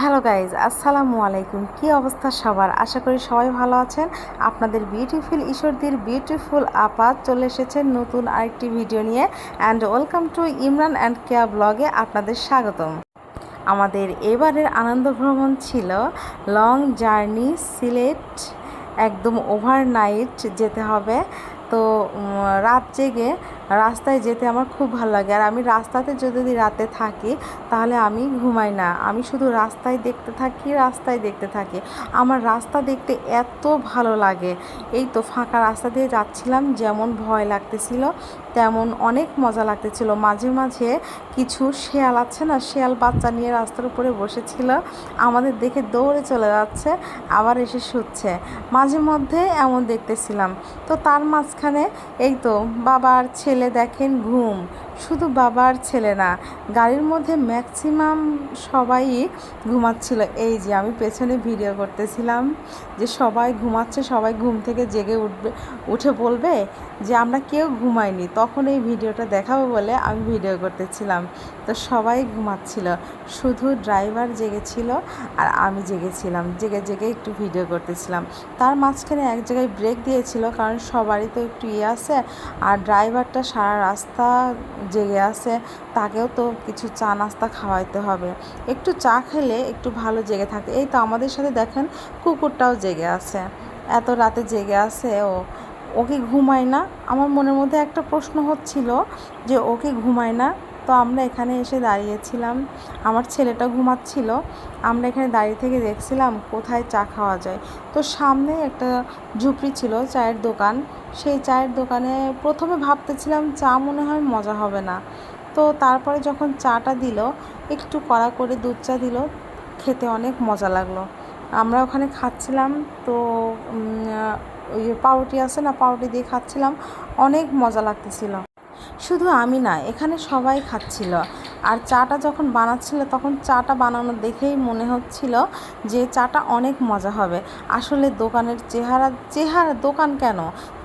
Hello guys, আসসালামু আলাইকুম। কি অবস্থা সবার? আশা করি সবাই ভালো আছেন। আপনাদের বিউটিফুল ঈশ্বরদীর বিউটিফুল আপা চলে এসেছেন নতুন আরেকটি ভিডিও নিয়ে। And welcome to Imran and Keya ব্লগে আপনাদের স্বাগতম। আমাদের এবারের আনন্দ ভ্রমণ ছিল লং জার্নি সিলেট, একদম ওভারনাইট যেতে হবে। তো রাত জেগে রাস্তায় যেতে আমার খুব ভালো লাগে। আর আমি রাস্তাতে যদি রাতে থাকি তাহলে আমি ঘুমাই না, আমি শুধু রাস্তায় দেখতে থাকি। আমার রাস্তা দেখতে এত ভালো লাগে। এই তো ফাঁকা রাস্তা দিয়ে যাচ্ছিলাম, যেমন ভয় লাগতেছিল তেমন অনেক মজা লাগতেছিল। মাঝে মাঝে কিছু শেয়াল আছে না, শেয়াল বাচ্চা নিয়ে রাস্তার উপরে বসেছিল, আমাদের দেখে দৌড়ে চলে যাচ্ছে, আবার এসে শুচ্ছে। মাঝে মধ্যে এমন দেখতেছিলাম। তো তার মাঝখানে এই তো বাবার ছেলে দেখেন ঘুম, শুধু বাবার ছেলে না, গাড়ির মধ্যে ম্যাক্সিমাম সবাই ঘুমাচ্ছিল। এই যে আমি পেছনে ভিডিও করতেছিলাম যে সবাই ঘুমাচ্ছে, সবাই ঘুম থেকে জেগে উঠে বলবে যে আমরা কেউ ঘুমাইনি, তখন এই ভিডিওটা দেখাবো বলে আমি ভিডিও করতেছিলাম। তো সবাই ঘুমাচ্ছিল, শুধু ড্রাইভার জেগেছিল আর আমি জেগেছিলাম, জেগে জেগে একটু ভিডিও করতেছিলাম। তার মাঝখানে এক জায়গায় ব্রেক দিয়েছিল, কারণ সবারই তো একটু আছে, আর ড্রাইভারটা সারা রাস্তা জেগে আছে, তাকেও তো কিছু চা নাস্তা খাওয়াইতে হবে। একটু চা খেলে একটু ভালো জেগে থাকে। এই তো আমাদের সাথে দেখেন কুকুরটাও জেগে আছে, এত রাতে জেগে আছে। ও কি ঘুমায় না? আমার মনের মধ্যে একটা প্রশ্ন হচ্ছিল যে ও কি ঘুমায় না। তো আমরা এখানে এসে দাঁড়িয়েছিলাম, আমার ছেলেটা ঘুমাচ্ছিল, আমরা এখানে দাঁড়িয়ে থেকে দেখছিলাম কোথায় চা খাওয়া যায়। তো সামনে একটা ঝুপড়ি ছিল, চায়ের দোকান। সেই চায়ের দোকানে প্রথমে ভাবতেছিলাম চা মনে হয় মজা হবে না। তো তারপরে যখন চাটা দিল, একটু কড়া করে দুধ চা দিল, খেতে অনেক মজা লাগলো। আমরা ওখানে খাচ্ছিলাম। তো ওই পাউরুটি আছে না, পাউরুটি দিয়ে খাচ্ছিলাম, অনেক মজা লাগতেছিল। শুধু আমি না, এখানে সবাই খাচ্ছিল। আর চাটা যখন বানাচ্ছিল তখন চাটা বানানো দেখেই মনে হচ্ছিল যে চাটা অনেক মজা হবে। আসলে দোকানের চেহারা দোকান কেন,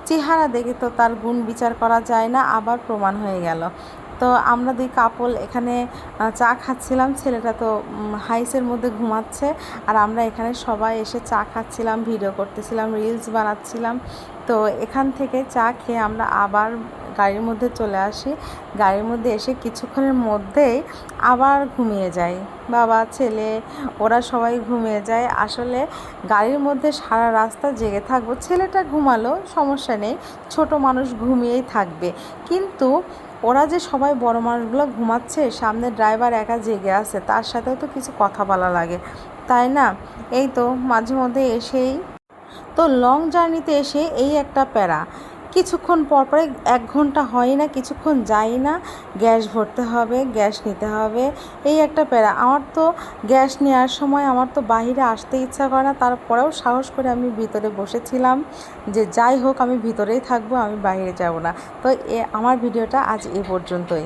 চেহারা দেখে তো তার গুণ বিচার করা যায় না, আবার প্রমাণ হয়ে গেল। তো আমরা দুই কাপল এখানে চা খাচ্ছিলাম, ছেলেটা তো হাইসের মধ্যে ঘুমাচ্ছে, আর আমরা এখানে সবাই এসে চা খাচ্ছিলাম, ভিডিও করতেছিলাম, রিলস বানাচ্ছিলাম। তো এখান থেকে চা খেয়ে আমরা আবার গাড়ির মধ্যে চলে আসি। গাড়ির মধ্যে এসে কিছুক্ষণের মধ্যেই আবার ঘুমিয়ে যাই, বাবা ছেলে ওরা সবাই ঘুমিয়ে যায়। আসলে গাড়ির মধ্যে সারা রাস্তা জেগে থাকবো, ছেলেটা ঘুমালো সমস্যা নেই, ছোট মানুষ ঘুমিয়েই থাকবে, কিন্তু ওরা যে সবাই বড় মানুষগুলো ঘুমাচ্ছে, সামনে ড্রাইভার একা জেগে আছে, তার সাথেও তো কিছু কথা বলা লাগে, তাই না? এই তো মাঝে মধ্যে এসেই তো লং জার্নিতে এসে এই একটা প্যারা, কিছুক্ষণ পরপরে 1 ঘন্টা হয় না, কিছুক্ষণ যাই না, গ্যাস ভরতে হবে, গ্যাস নিতে হবে, এই একটা প্যারা। আমার তো গ্যাস নেওয়ার সময় আমার তো বাহিরে আসতে ইচ্ছা করে না, তারপরেও সাহস করে আমি ভিতরে বসেছিলাম যে যাই হোক আমি ভিতরেই থাকবো, আমি বাইরে যাব না। তো আমার ভিডিওটা আজ এ পর্যন্তই।